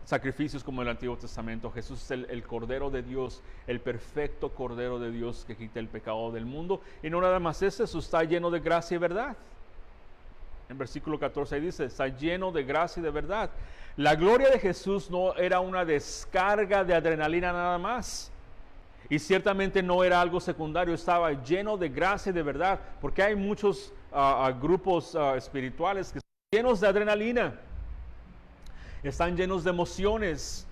sacrificios como en el Antiguo Testamento. Jesús es el Cordero de Dios, el perfecto Cordero de Dios que quita el pecado del mundo. Y no nada más eso está lleno de gracia y verdad. En versículo 14 dice, está lleno de gracia y de verdad. La gloria de Jesús no era una descarga de adrenalina nada más. Y ciertamente no era algo secundario, estaba lleno de gracia y de verdad. Porque hay muchos grupos espirituales que están llenos de adrenalina. Están llenos de emociones.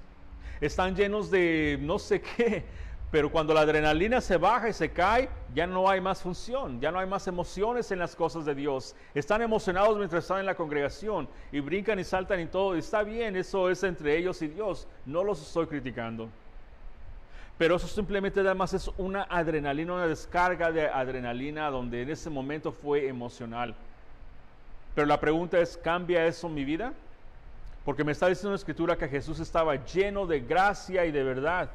están llenos de no sé qué, pero cuando la adrenalina se baja y se cae, ya no hay más función, ya no hay más emociones en las cosas de Dios. Están emocionados mientras están en la congregación y brincan y saltan y todo. Está bien, eso es entre ellos y Dios, no los estoy criticando. Pero eso simplemente además es una adrenalina, una descarga de adrenalina donde en ese momento fue emocional. Pero la pregunta es, ¿cambia eso mi vida? Porque me está diciendo la Escritura que Jesús estaba lleno de gracia y de verdad.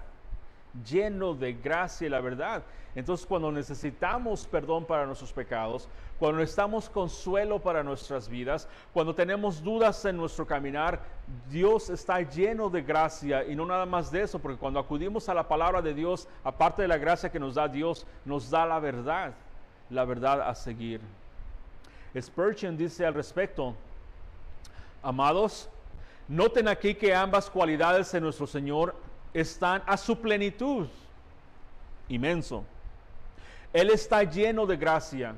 Lleno de gracia y la verdad. Entonces, cuando necesitamos perdón para nuestros pecados, cuando necesitamos consuelo para nuestras vidas, cuando tenemos dudas en nuestro caminar, Dios está lleno de gracia. Y no nada más de eso, porque cuando acudimos a la palabra de Dios, aparte de la gracia que nos da Dios, nos da la verdad a seguir. Spurgeon dice al respecto: amados, noten aquí que ambas cualidades en nuestro Señor están a su plenitud, inmenso. Él está lleno de gracia.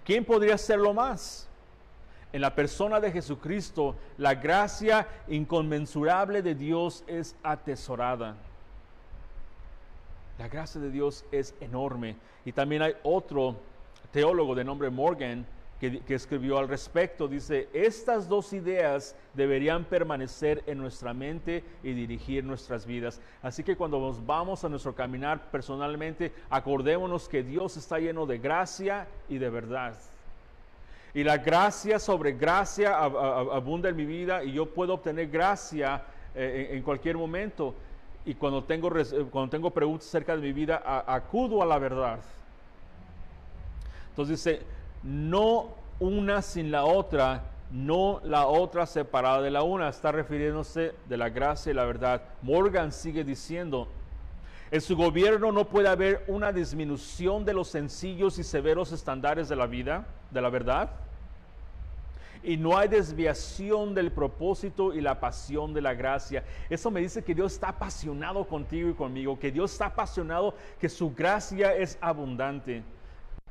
¿Quién podría serlo más? En la persona de Jesucristo, la gracia inconmensurable de Dios es atesorada. La gracia de Dios es enorme. Y también hay otro teólogo de nombre Morgan que escribió al respecto. Dice: estas dos ideas deberían permanecer en nuestra mente y dirigir nuestras vidas. Así que cuando nos vamos a nuestro caminar personalmente, acordémonos que Dios está lleno de gracia y de verdad. Y la gracia sobre gracia abunda en mi vida, y yo puedo obtener gracia en cualquier momento. Y cuando tengo preguntas acerca de mi vida, acudo a la verdad. Entonces dice: no una sin la otra, no la otra separada de la una. Está refiriéndose de la gracia y la verdad. Morgan sigue diciendo: en su gobierno no puede haber una disminución de los sencillos y severos estándares de la vida, de la verdad. Y no hay desviación del propósito y la pasión de la gracia. Eso me dice que Dios está apasionado contigo y conmigo, que Dios está apasionado, que su gracia es abundante.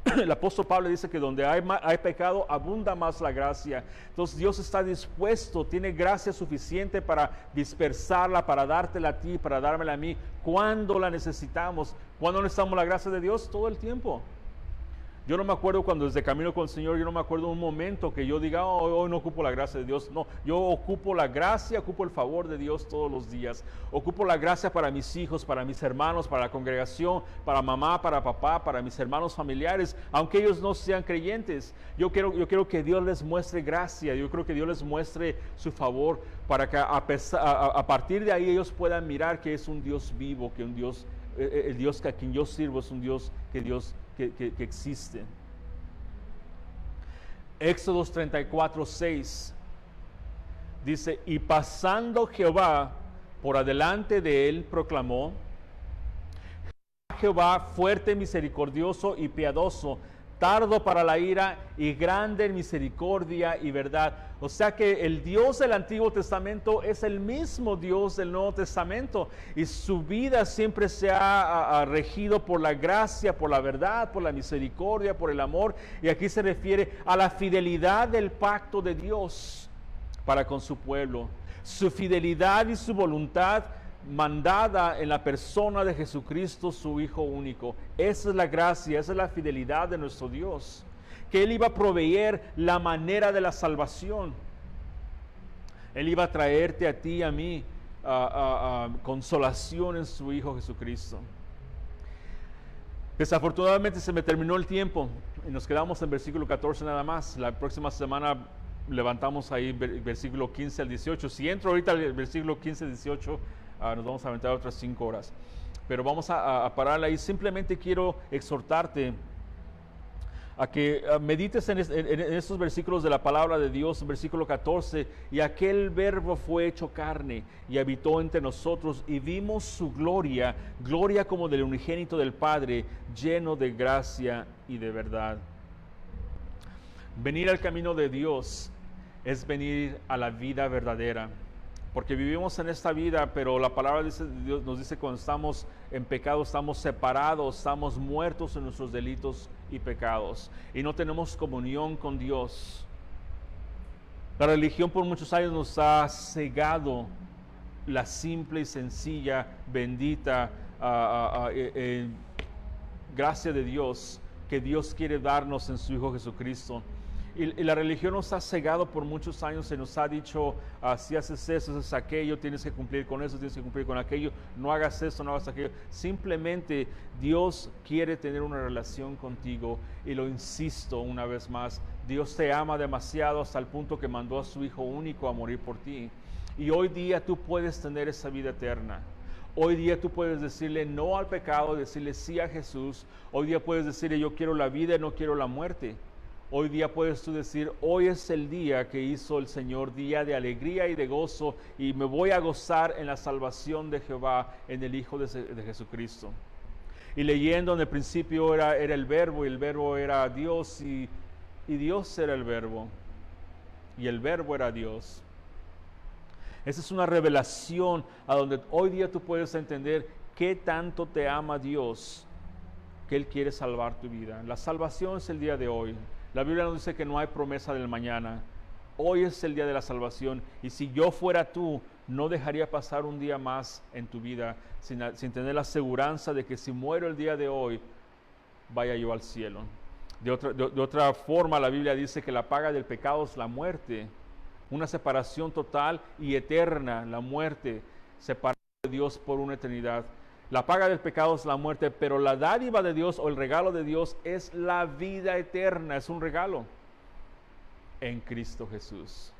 El apóstol Pablo dice que donde hay pecado, abunda más la gracia. Entonces Dios está dispuesto, tiene gracia suficiente para dispersarla, para dártela a ti, para dármela a mí, cuando la necesitamos. ¿Cuándo necesitamos la gracia de Dios? Todo el tiempo. Yo no me acuerdo cuando desde camino con el Señor, yo no me acuerdo un momento que yo diga: oh, hoy no ocupo la gracia de Dios. No, yo ocupo la gracia, ocupo el favor de Dios todos los días. Ocupo la gracia para mis hijos, para mis hermanos, para la congregación, para mamá, para papá, para mis hermanos familiares, aunque ellos no sean creyentes. Yo quiero que Dios les muestre gracia, yo creo que Dios les muestre su favor, para que a partir de ahí ellos puedan mirar que es un Dios vivo, que el Dios a quien yo sirvo es un Dios que existe. Éxodos 34:6 dice: y pasando Jehová por adelante de él, proclamó: Jehová fuerte, misericordioso y piadoso, tardo para la ira y grande en misericordia y verdad. O sea que el Dios del Antiguo Testamento es el mismo Dios del Nuevo Testamento, y su vida siempre se ha regido por la gracia, por la verdad, por la misericordia, por el amor. Y aquí se refiere a la fidelidad del pacto de Dios para con su pueblo, su fidelidad y su voluntad mandada en la persona de Jesucristo, su Hijo único. Esa es la gracia, esa es la fidelidad de nuestro Dios, que Él iba a proveer la manera de la salvación. Él iba a traerte a ti y a mí consolación en su Hijo Jesucristo. Desafortunadamente se me terminó el tiempo y nos quedamos en versículo 14 nada más. La próxima semana levantamos ahí versículo 15 al 18. Si entro ahorita al versículo 15 al 18, nos vamos a aventar otras 5 horas. Pero vamos a parar ahí. Simplemente quiero exhortarte a que medites en estos versículos de la palabra de Dios. Versículo 14: y aquel verbo fue hecho carne y habitó entre nosotros, y vimos su gloria, gloria como del unigénito del Padre, lleno de gracia y de verdad. Venir al camino de Dios es venir a la vida verdadera, porque vivimos en esta vida, pero la palabra de Dios nos dice que cuando estamos en pecado estamos separados, estamos muertos en nuestros delitos y pecados, y no tenemos comunión con Dios. La religión por muchos años nos ha cegado la simple y sencilla, bendita gracia de Dios que Dios quiere darnos en su Hijo Jesucristo. Y la religión nos ha cegado por muchos años, se nos ha dicho, si haces eso, haces aquello, tienes que cumplir con eso, tienes que cumplir con aquello, no hagas esto, no hagas aquello. Simplemente Dios quiere tener una relación contigo, y lo insisto una vez más, Dios te ama demasiado hasta el punto que mandó a su Hijo único a morir por ti. Y hoy día tú puedes tener esa vida eterna. Hoy día tú puedes decirle no al pecado, decirle sí a Jesús. Hoy día puedes decirle yo quiero la vida y no quiero la muerte. Hoy día puedes tú decir, hoy es el día que hizo el Señor, día de alegría y de gozo, y me voy a gozar en la salvación de Jehová, en el Hijo de Jesucristo. Y leyendo, en el principio era el Verbo, y el Verbo era Dios, y Dios era el Verbo, y el Verbo era Dios. Esa es una revelación a donde hoy día tú puedes entender qué tanto te ama Dios, que Él quiere salvar tu vida. La salvación es el día de hoy. La Biblia nos dice que no hay promesa del mañana. Hoy es el día de la salvación, y si yo fuera tú, no dejaría pasar un día más en tu vida sin tener la aseguranza de que si muero el día de hoy, vaya yo al cielo. De otra forma, la Biblia dice que la paga del pecado es la muerte, una separación total y eterna, la muerte, separada de Dios por una eternidad. La paga del pecado es la muerte, pero la dádiva de Dios o el regalo de Dios es la vida eterna, es un regalo en Cristo Jesús.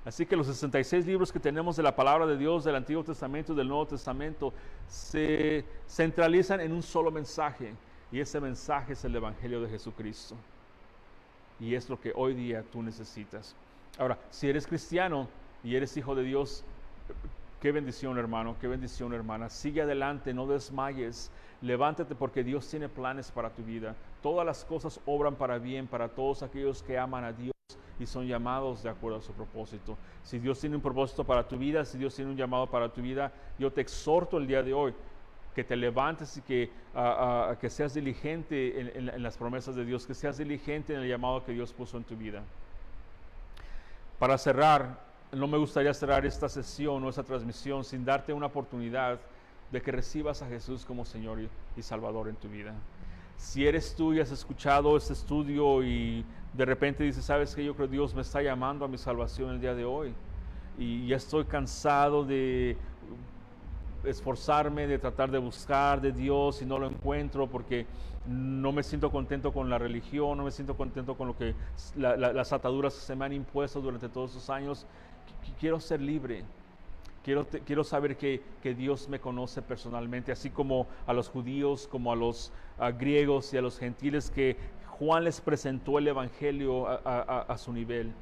Así que los 66 libros que tenemos de la palabra de Dios, del Antiguo Testamento y del Nuevo Testamento, se centralizan en un solo mensaje, y ese mensaje es el Evangelio de Jesucristo. Y es lo que hoy día tú necesitas. Ahora, si eres cristiano y eres hijo de Dios, qué bendición, hermano, qué bendición, hermana. Sigue adelante, no desmayes. Levántate, porque Dios tiene planes para tu vida. Todas las cosas obran para bien para todos aquellos que aman a Dios y son llamados de acuerdo a su propósito. Si Dios tiene un propósito para tu vida, si Dios tiene un llamado para tu vida, yo te exhorto el día de hoy que te levantes y que seas diligente en las promesas de Dios, que seas diligente en el llamado que Dios puso en tu vida. Para cerrar, no me gustaría cerrar esta sesión o esta transmisión sin darte una oportunidad de que recibas a Jesús como Señor y Salvador en tu vida. Si eres tú y has escuchado este estudio y de repente dices, ¿sabes qué? Yo creo que Dios me está llamando a mi salvación el día de hoy, y ya estoy cansado de esforzarme, de tratar de buscar de Dios y no lo encuentro porque no me siento contento con la religión, no me siento contento con lo que las ataduras que se me han impuesto durante todos estos años. Quiero ser libre. Quiero saber que Dios me conoce personalmente, así como a los judíos, como a los griegos y a los gentiles, que Juan les presentó el Evangelio a su nivel.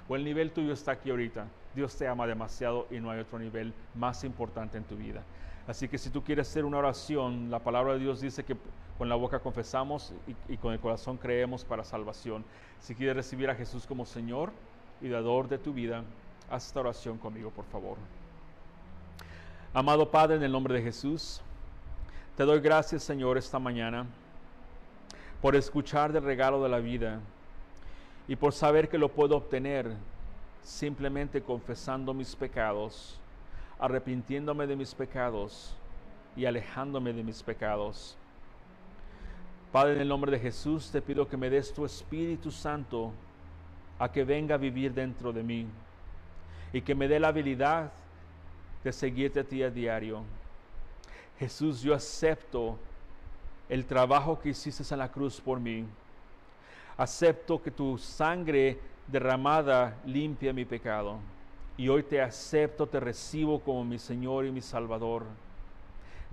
O el nivel tuyo está aquí ahorita. Dios te ama demasiado y no hay otro nivel más importante en tu vida. Así que si tú quieres hacer una oración, la palabra de Dios dice que con la boca confesamos y con el corazón creemos para salvación. Si quieres recibir a Jesús como Señor y dador de tu vida, haz esta oración conmigo, por favor. Amado Padre, en el nombre de Jesús, te doy gracias, Señor, esta mañana por escuchar del regalo de la vida y por saber que lo puedo obtener simplemente confesando mis pecados, arrepintiéndome de mis pecados y alejándome de mis pecados. Padre, en el nombre de Jesús, te pido que me des tu Espíritu Santo a que venga a vivir dentro de mí y que me dé la habilidad de seguirte a ti a diario. Jesús, yo acepto el trabajo que hiciste en la cruz por mí. Acepto que tu sangre derramada limpia mi pecado. Y hoy te acepto, te recibo como mi Señor y mi Salvador.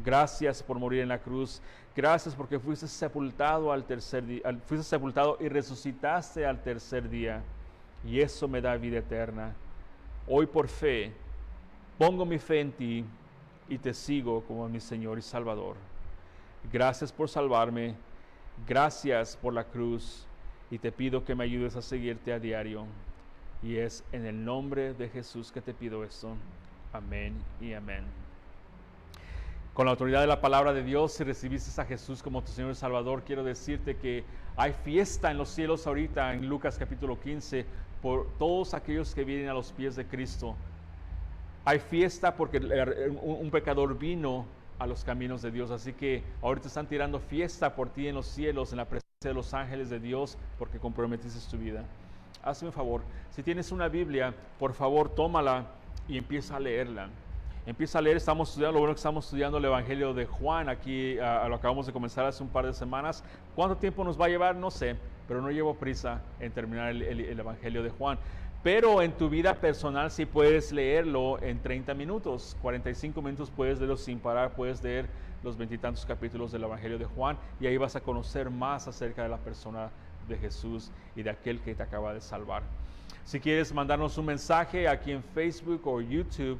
Gracias por morir en la cruz. Gracias porque fuiste sepultado al tercer día, fuiste sepultado y resucitaste al tercer día. Y eso me da vida eterna. Hoy por fe pongo mi fe en ti y te sigo como mi Señor y Salvador. Gracias por salvarme. Gracias por la cruz. Y te pido que me ayudes a seguirte a diario. Y es en el nombre de Jesús que te pido esto. Amén y amén. Con la autoridad de la palabra de Dios, si recibiste a Jesús como tu Señor y Salvador, quiero decirte que hay fiesta en los cielos ahorita, en Lucas capítulo 15, por todos aquellos que vienen a los pies de Cristo. hay fiesta porque un pecador vino a los caminos de Dios. Así que ahorita están tirando fiesta por ti en los cielos, en la presencia de los ángeles de Dios, porque comprometiste tu vida. Hazme un favor, si tienes una Biblia, por favor tómala y empieza a leerla. Empieza a leer, estamos estudiando, lo bueno que estamos estudiando el Evangelio de Juan, aquí lo acabamos de comenzar hace un par de semanas. ¿Cuánto tiempo nos va a llevar? No sé, pero no llevo prisa en terminar el Evangelio de Juan. Pero en tu vida personal sí puedes leerlo en 30 minutos, 45 minutos puedes leerlo sin parar, puedes leer los 20 y tantos capítulos del Evangelio de Juan y ahí vas a conocer más acerca de la persona de Jesús y de aquel que te acaba de salvar. Si quieres mandarnos un mensaje aquí en Facebook o YouTube,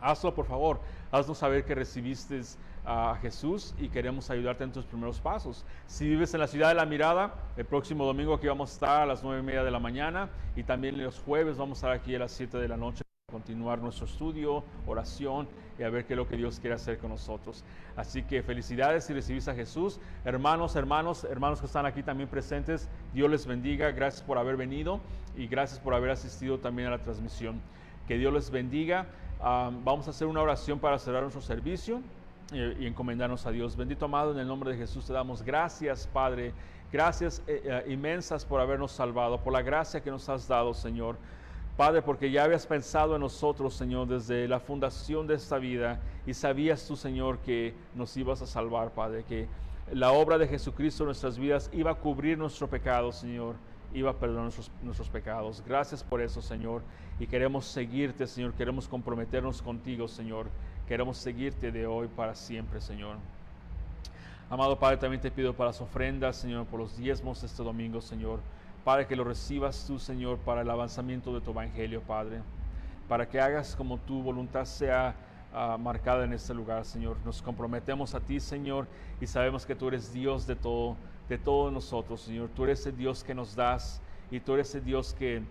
hazlo por favor, haznos saber que recibiste a Jesús y queremos ayudarte en tus primeros pasos. Si vives en la ciudad de La Mirada, el próximo domingo aquí vamos a estar a las 9:30 de la mañana y también los jueves vamos a estar aquí a las 7 de la noche para continuar nuestro estudio, oración y a ver qué es lo que Dios quiere hacer con nosotros. Así que felicidades si recibiste a Jesús. Hermanos que están aquí también presentes, Dios les bendiga, gracias por haber venido y gracias por haber asistido también a la transmisión. Que Dios les bendiga. Vamos a hacer una oración para cerrar nuestro servicio y encomendarnos a Dios. Bendito amado, en el nombre de Jesús te damos gracias, Padre. Gracias inmensas por habernos salvado, por la gracia que nos has dado, Señor. Padre, porque ya habías pensado en nosotros, Señor, desde la fundación de esta vida y sabías tú, Señor, que nos ibas a salvar, Padre, que la obra de Jesucristo en nuestras vidas iba a cubrir nuestro pecado, Señor, iba a perdonar nuestros pecados. Gracias por eso, Señor, y queremos seguirte, Señor, queremos comprometernos contigo, Señor, queremos seguirte de hoy para siempre, Señor. Amado Padre, también te pido para las ofrendas, Señor, por los diezmos este domingo, Señor. Padre, que lo recibas tú, Señor, para el avanzamiento de tu evangelio, Padre. Para que hagas como tu voluntad sea marcada en este lugar, Señor. Nos comprometemos a ti, Señor, y sabemos que tú eres Dios de todos nosotros, Señor. Tú eres el Dios que nos das y tú eres el Dios que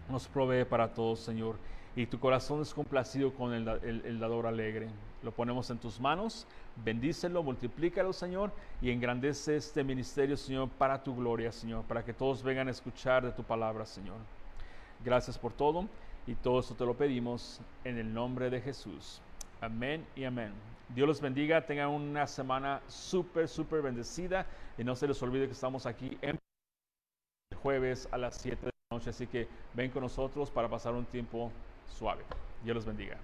nos provee para todos, Señor. Y tu corazón es complacido con el dador alegre. Lo ponemos en tus manos, bendícelo, multiplícalo, Señor, y engrandece este ministerio, Señor, para tu gloria, Señor, para que todos vengan a escuchar de tu palabra, Señor. Gracias por todo, y todo esto te lo pedimos en el nombre de Jesús. Amén y amén. Dios los bendiga, tengan una semana súper bendecida, y no se les olvide que estamos aquí el jueves a las 7 de la noche, así que ven con nosotros para pasar un tiempo suave. Dios los bendiga.